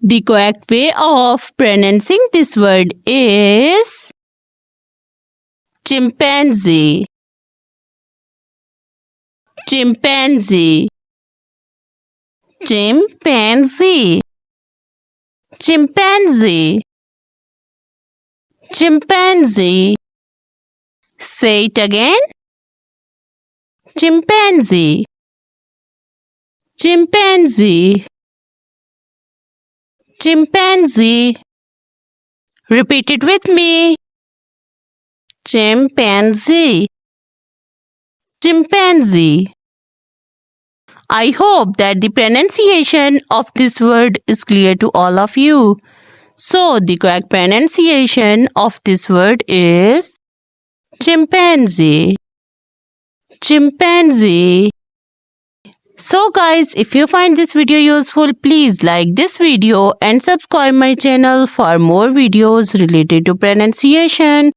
The correct way of pronouncing this word is chimpanzee. Chimpanzee. Chimpanzee. Chimpanzee. Chimpanzee. Say it again. Chimpanzee. Chimpanzee. Chimpanzee. Repeat it with me. Chimpanzee. Chimpanzee. I hope that the pronunciation of this word is clear to all of you. So, the correct pronunciation of this word is chimpanzee. Chimpanzee. So guys, if you find this video useful, please like this video and subscribe my channel for more videos related to pronunciation.